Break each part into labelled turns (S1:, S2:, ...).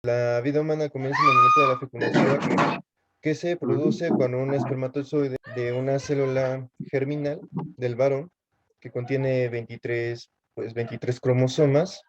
S1: La vida humana comienza en el momento de la fecundación, que se produce
S2: Ujú.
S1: cuando un espermatozoide de una célula germinal del varón, que contiene 23 cromosomas,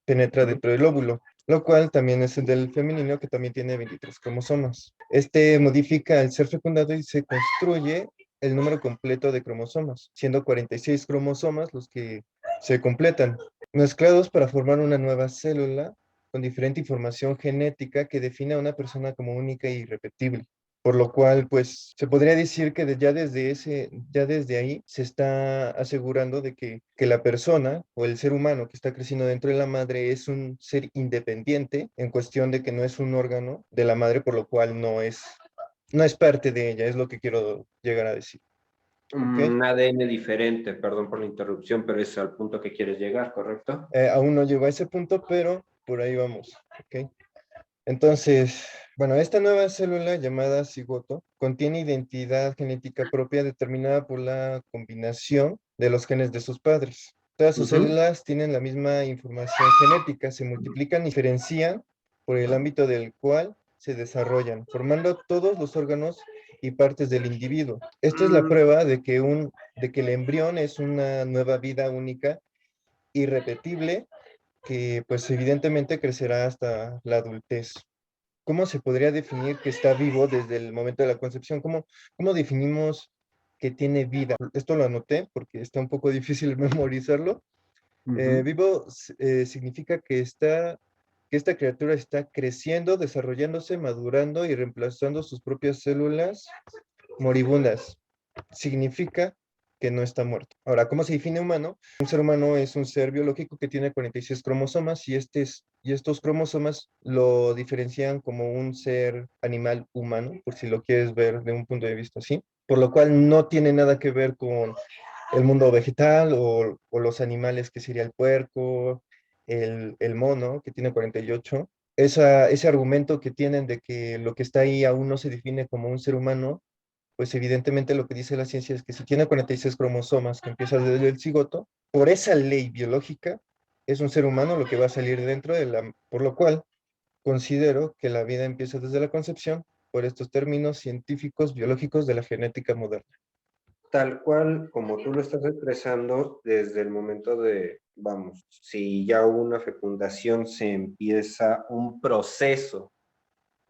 S1: penetra dentro del óvulo, lo cual también es el del femenino, que también tiene 23 cromosomas. Este modifica al ser fecundado y se construye el número completo de cromosomas, siendo 46 cromosomas los que se completan, mezclados para formar una nueva célula con diferente información genética que define a una persona como única e irrepetible. Por lo cual, pues, se podría decir que ya desde ahí se está asegurando de que la persona o el ser humano que está creciendo dentro de la madre es un ser independiente en cuestión de que no es un órgano de la madre, por lo cual no es parte de ella, es lo que quiero llegar a decir. ¿Ok?
S2: Un ADN diferente, perdón por la interrupción, pero es al punto que quieres llegar, ¿correcto?
S1: Aún no llego a ese punto, pero por ahí vamos. ¿Ok? Entonces, bueno, esta nueva célula llamada cigoto contiene identidad genética propia determinada por la combinación de los genes de sus padres. Todas sus
S2: Ujú.
S1: células tienen la misma información genética, se multiplican y diferencian por el ámbito del cual se desarrollan, formando todos los órganos y partes del individuo. Esta es la
S2: Mm,
S1: prueba de que el embrión es una nueva vida única, irrepetible, que pues evidentemente crecerá hasta la adultez. ¿Cómo se podría definir que está vivo desde el momento de la concepción? ¿Cómo definimos que tiene vida? Esto lo anoté porque está un poco difícil memorizarlo.
S2: ujú.
S1: Vivo significa que esta criatura está creciendo, desarrollándose, madurando y reemplazando sus propias células moribundas. Significa que no está muerto. Ahora, ¿cómo se define humano? Un ser humano es un ser biológico que tiene 46 cromosomas y estos cromosomas lo diferencian como un ser animal humano, por si lo quieres ver de un punto de vista así, por lo cual no tiene nada que ver con el mundo vegetal o los animales, que sería el puerco, el mono, que tiene 48. Ese argumento que tienen de que lo que está ahí aún no se define como un ser humano, pues evidentemente lo que dice la ciencia es que si tiene 46 cromosomas que empieza desde el cigoto, por esa ley biológica, es un ser humano lo que va a salir dentro de la, por lo cual considero que la vida empieza desde la concepción por estos términos científicos biológicos de la genética moderna.
S2: Tal cual como tú lo estás expresando, desde el momento de, vamos, si ya hubo una fecundación, se empieza un proceso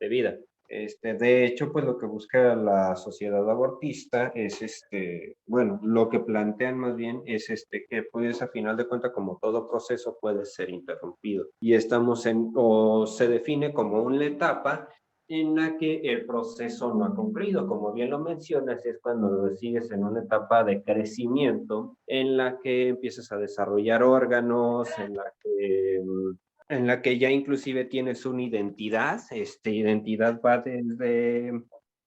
S2: de vida. De hecho, pues lo que busca la sociedad abortista es, bueno, lo que plantean más bien es que pues a final de cuentas como todo proceso puede ser interrumpido y estamos o se define como una etapa en la que el proceso no ha concluido. Como bien lo mencionas, es cuando sigues en una etapa de crecimiento en la que empiezas a desarrollar órganos, en la que ya inclusive tienes una identidad, identidad va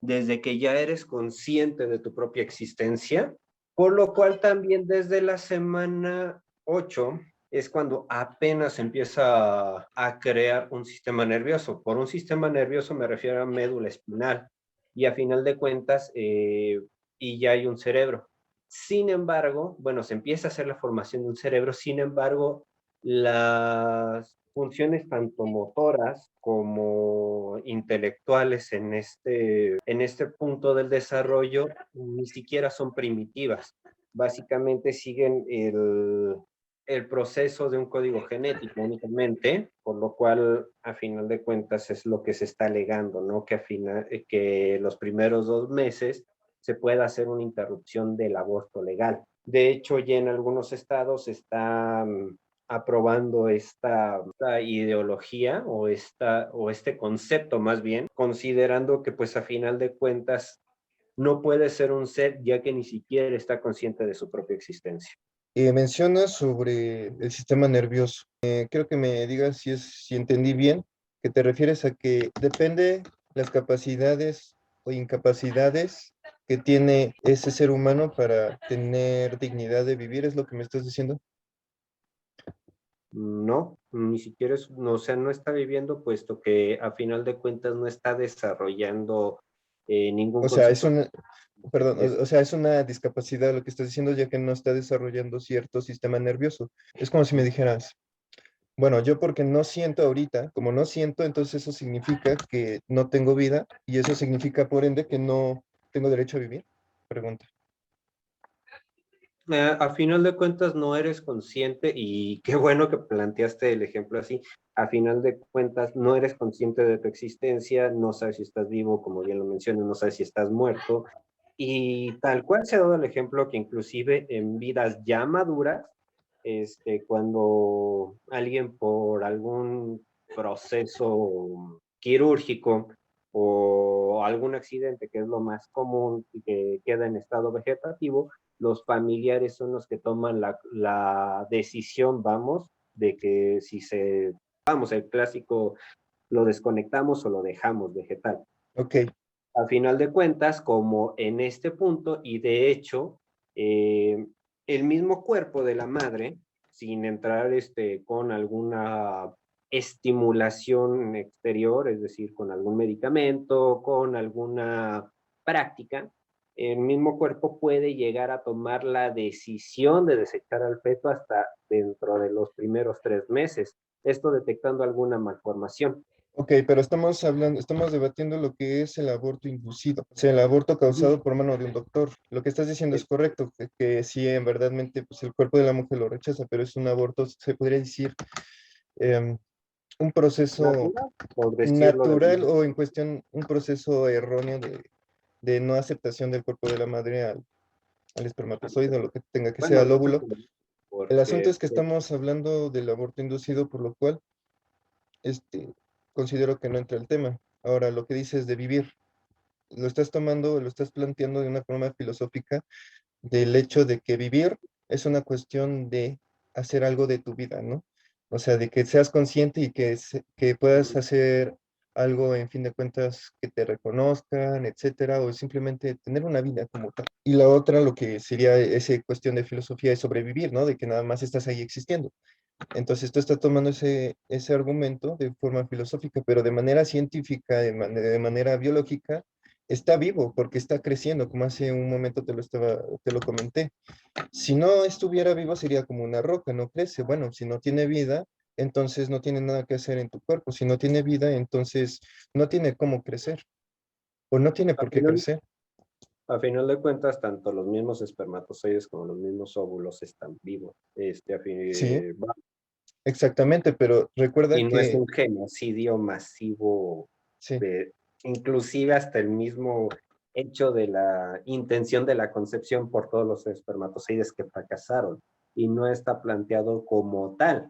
S2: desde que ya eres consciente de tu propia existencia, por lo cual también desde la semana 8 es cuando apenas empieza a crear un sistema nervioso. Por un sistema nervioso me refiero a médula espinal y a final de cuentas, y ya hay un cerebro. Sin embargo, bueno, se empieza a hacer la formación de un cerebro, sin embargo, las funciones tanto motoras como intelectuales en este punto del desarrollo ni siquiera son primitivas. Básicamente siguen el proceso de un código genético únicamente, por lo cual a final de cuentas es lo que se está alegando, ¿no? Que los primeros 2 meses se pueda hacer una interrupción del aborto legal. De hecho, ya en algunos estados está aprobando esta ideología o este concepto más bien, considerando que pues a final de cuentas no puede ser un ser ya que ni siquiera está consciente de su propia existencia.
S1: Mencionas sobre el sistema nervioso. Creo que me digas si entendí bien, que te refieres a que depende las capacidades o incapacidades que tiene ese ser humano para tener dignidad de vivir, ¿es lo que me estás diciendo?
S2: No, ni siquiera no, o sea, no está viviendo puesto que a final de cuentas no está desarrollando ningún
S1: O sea,
S2: concepto.
S1: perdón,
S2: Es,
S1: o sea, es una discapacidad lo que estás diciendo, ya que no está desarrollando cierto sistema nervioso. Es como si me dijeras, Bueno, yo porque no siento ahorita, como no siento, entonces eso significa que no tengo vida y eso significa por ende que no tengo derecho a vivir. Pregunta.
S2: A final de cuentas no eres consciente y qué bueno que planteaste el ejemplo así. A final de cuentas no eres consciente de tu existencia, no sabes si estás vivo, como bien lo mencionas, no sabes si estás muerto. Y tal cual se ha dado el ejemplo que inclusive en vidas ya maduras, cuando alguien por algún proceso quirúrgico o algún accidente, que es lo más común y que queda en estado vegetativo, los familiares son los que toman la decisión, vamos, de que si se, vamos, el clásico, lo desconectamos o lo dejamos vegetal.
S1: Ok,
S2: A final de cuentas, como en este punto, y de hecho, el mismo cuerpo de la madre, sin entrar con alguna estimulación exterior, es decir, con algún medicamento, con alguna práctica, el mismo cuerpo puede llegar a tomar la decisión de desechar al feto hasta dentro de los primeros 3 meses, esto detectando alguna malformación.
S1: ok, pero estamos hablando, estamos debatiendo lo que es el aborto inducido, o sea, el aborto causado por mano de un doctor. Lo que estás diciendo es correcto, que sí, en verdadmente, pues el cuerpo de la mujer lo rechaza, pero es un aborto, se podría decir, em, un proceso
S2: Natural, por decirlo de
S1: natural
S2: alguna
S1: o en cuestión, un proceso erróneo de no aceptación del cuerpo de la madre al espermatozoide o lo que tenga que sea
S2: Bueno,
S1: el
S2: no sé
S1: óvulo.
S2: cómo,
S1: El asunto
S2: porque
S1: es que estamos hablando del aborto inducido, por lo cual considero que no entra el tema. Ahora, lo que dices de vivir, lo estás tomando, lo estás planteando de una forma filosófica del hecho de que vivir es una cuestión de hacer algo de tu vida, ¿no? O sea, de que seas consciente y que puedas hacer algo, en fin de cuentas, que te reconozcan, etcétera, o simplemente tener una vida como tal. Y la otra, lo que sería esa cuestión de filosofía es sobrevivir, ¿no? De que nada más estás ahí existiendo. Entonces tú estás tomando ese argumento de forma filosófica, pero de manera científica, de manera biológica, está vivo porque está creciendo, como hace un momento te lo comenté. Si no estuviera vivo sería como una roca, no crece. Bueno, si no tiene vida, entonces no tiene nada que hacer en tu cuerpo. Si no tiene vida, entonces no tiene cómo crecer o no tiene
S2: a
S1: por qué
S2: final,
S1: crecer.
S2: a final de cuentas, tanto los mismos espermatozoides como los mismos óvulos están vivos.
S1: Sí, exactamente, pero recuerda
S2: Y no es
S1: que
S2: un genocidio masivo,
S1: sí.
S2: de, inclusive hasta el mismo hecho de la intención de la concepción por todos los espermatozoides que fracasaron. Y no está planteado como tal.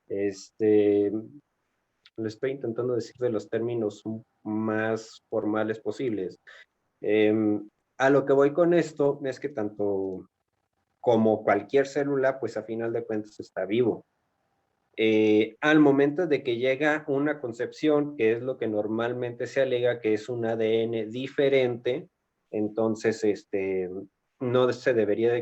S2: Este, lo estoy intentando decir de los términos más formales posibles. Eh, a lo que voy con esto es que tanto como cualquier célula, pues a final de cuentas está vivo. Al momento de que llega una concepción, que es lo que normalmente se alega que es un ADN diferente, entonces no se debería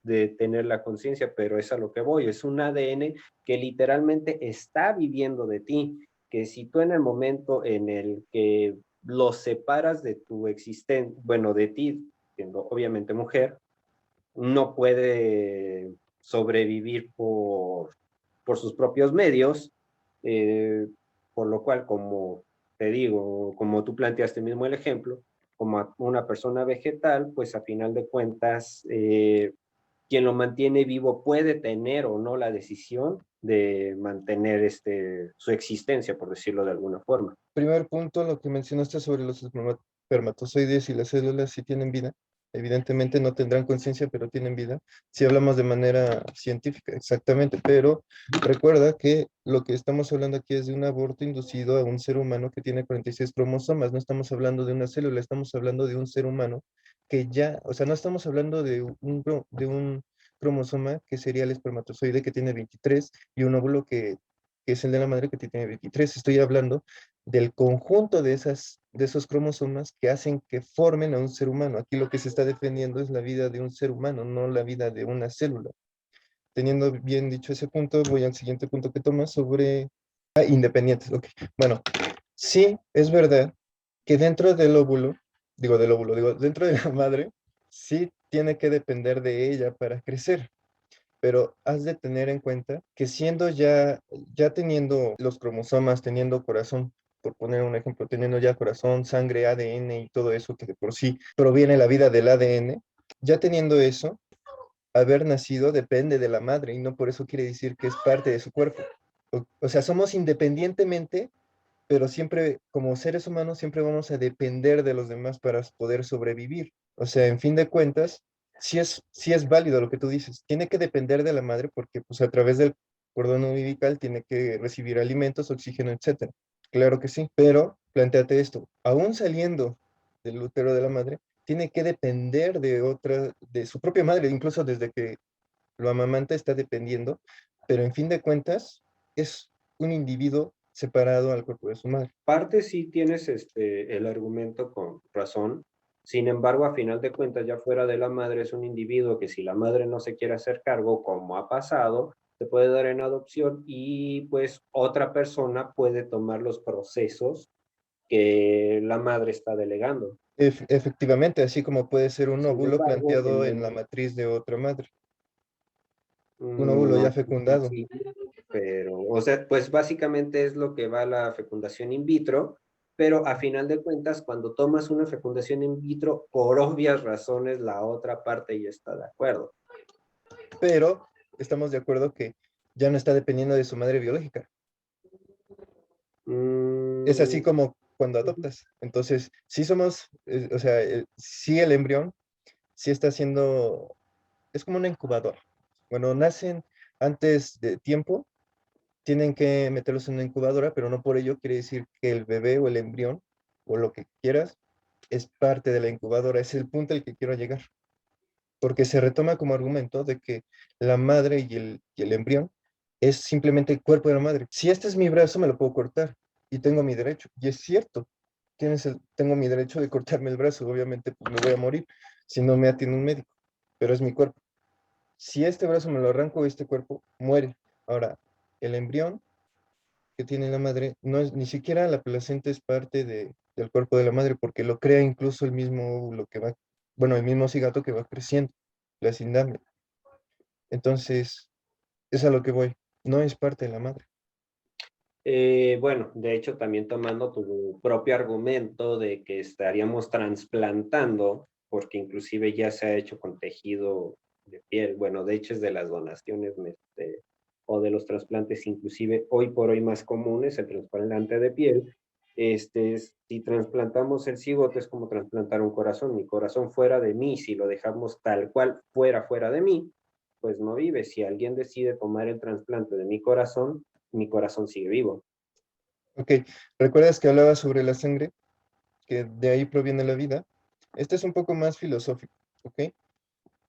S2: de tener la conciencia, pero es a lo que voy, es un ADN que literalmente está viviendo de ti, que si tú en el momento en el que lo separas de tu existencia, bueno, de ti, siendo obviamente mujer, no puede sobrevivir por sus propios medios, eh, por lo cual, como te digo, como tú planteaste mismo el ejemplo, como una persona vegetal, pues a final de cuentas, quien lo mantiene vivo puede tener o no la decisión de mantener su existencia, por decirlo de alguna forma.
S1: Primer punto, lo que mencionaste sobre los espermatozoides y las células sí tienen vida. Evidentemente no tendrán conciencia, pero tienen vida. Si hablamos de manera científica, exactamente. Pero recuerda que lo que estamos hablando aquí es de un aborto inducido a un ser humano que tiene 46 cromosomas. No estamos hablando de una célula, estamos hablando de un ser humano que ya, o sea, no estamos hablando de un cromosoma que sería el espermatozoide que tiene 23 y un óvulo que es el de la madre que tiene 23. Estoy hablando del conjunto de esos cromosomas que hacen que formen a un ser humano. Aquí lo que se está defendiendo es la vida de un ser humano, no la vida de una célula. Teniendo bien dicho ese punto, voy al siguiente punto que tomas sobre independientes. Ok, bueno, sí, es verdad que dentro del óvulo, digo, dentro de la madre, sí tiene que depender de ella para crecer. pero has de tener en cuenta que siendo ya teniendo los cromosomas, teniendo corazón, por poner un ejemplo, teniendo ya corazón, sangre, ADN y todo eso que de por sí proviene la vida del ADN, ya teniendo eso, haber nacido depende de la madre y no por eso quiere decir que es parte de su cuerpo. O sea, somos independientemente, pero siempre, como seres humanos, siempre vamos a depender de los demás para poder sobrevivir. O sea, en fin de cuentas, sí es válido lo que tú dices. Tiene que depender de la madre porque pues a través del cordón umbilical tiene que recibir alimentos, oxígeno, etcétera. Claro que sí, pero planteate esto, aún saliendo del útero de la madre, tiene que depender de otra, de su propia madre, incluso desde que lo amamanta está dependiendo, pero en fin de cuentas es un individuo separado al cuerpo de su madre.
S2: Parte sí tienes el argumento con razón. Sin embargo, a final de cuentas, ya fuera de la madre es un individuo que si la madre no se quiere hacer cargo, como ha pasado, se puede dar en adopción y pues otra persona puede tomar los procesos que la madre está delegando.
S1: Efectivamente, así como puede ser un
S2: Sin
S1: óvulo
S2: embargo,
S1: planteado en la matriz de otra madre, un óvulo
S2: no
S1: ya
S2: sé si
S1: fecundado.
S2: así, pero, o sea, pues básicamente es lo que va la fecundación in vitro, pero a final de cuentas, cuando tomas una fecundación in vitro, por obvias razones, la otra parte ya está de acuerdo.
S1: Pero estamos de acuerdo que ya no está dependiendo de su madre biológica. Es así
S2: Mm,
S1: como cuando adoptas. Entonces, sí somos, o sea, sí el embrión, sí está siendo, es como una incubadora. Bueno, nacen antes de tiempo, tienen que meterlos en una incubadora, pero no por ello quiere decir que el bebé o el embrión o lo que quieras es parte de la incubadora. Es el punto al que quiero llegar, porque se retoma como argumento de que la madre y el embrión es simplemente el cuerpo de la madre. Si este es mi brazo, me lo puedo cortar y tengo mi derecho. Y es cierto, tengo mi derecho de cortarme el brazo. Obviamente, pues me voy a morir si no me atiende un médico, pero es mi cuerpo. Si este brazo me lo arranco, este cuerpo muere. Ahora, el embrión que tiene la madre, no es, ni siquiera la placenta es parte del cuerpo de la madre, porque lo crea incluso el mismo óvulo que va, bueno, el mismo cigato que va creciendo, la sindamia. Entonces, es a lo que voy, no es parte de la madre.
S2: bueno, de hecho, también tomando tu propio argumento de que estaríamos trasplantando, porque inclusive ya se ha hecho con tejido de piel, bueno, de hecho es de las donaciones o de los trasplantes, inclusive hoy por hoy más comunes, el trasplante de piel. Si trasplantamos el cigoto es como trasplantar un corazón. Mi corazón fuera de mí, si lo dejamos tal cual fuera de mí, pues no vive. Si alguien decide tomar el trasplante de mi corazón sigue vivo.
S1: Ok, ¿recuerdas que hablaba sobre la sangre, que de ahí proviene la vida? Este es un poco más filosófico, ¿ok?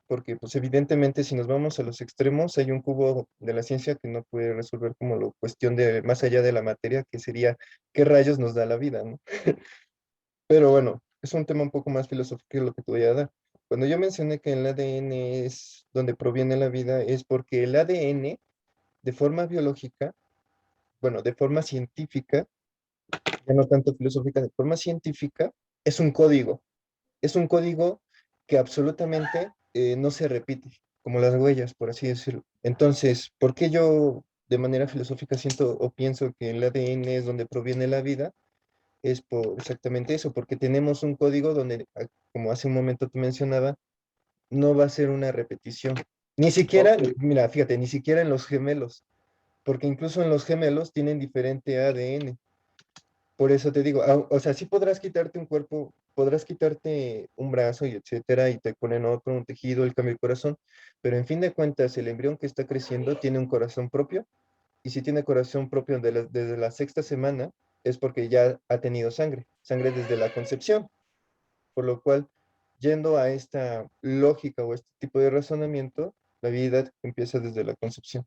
S1: Porque pues evidentemente si nos vamos a los extremos, hay un cubo de la ciencia que no puede resolver como lo cuestión de más allá de la materia, que sería qué rayos nos da la vida, ¿no? Pero bueno, es un tema un poco más filosófico que lo que te voy a dar. Cuando yo mencioné que el ADN es donde proviene la vida, es porque el ADN, de forma biológica, bueno, de forma científica, ya no tanto filosófica, de forma científica, es un código. Es un código que absolutamente no se repite, como las huellas, por así decirlo. Entonces, ¿por qué yo de manera filosófica siento o pienso que el ADN es donde proviene la vida? Es por exactamente eso, porque tenemos un código donde, como hace un momento te mencionaba, no va a ser una repetición. Ni siquiera,
S2: Ok,
S1: mira, fíjate, ni siquiera en los gemelos, porque incluso en los gemelos tienen diferente ADN. Por eso te digo, o sea, sí podrás quitarte un cuerpo, podrás quitarte un brazo y etcétera, y te ponen otro, un tejido, el cambio de corazón, pero en fin de cuentas, el embrión que está creciendo tiene un corazón propio, y si tiene corazón propio desde la sexta semana, es porque ya ha tenido sangre, sangre desde la concepción, por lo cual, yendo a esta lógica o este tipo de razonamiento, la vida empieza desde la concepción.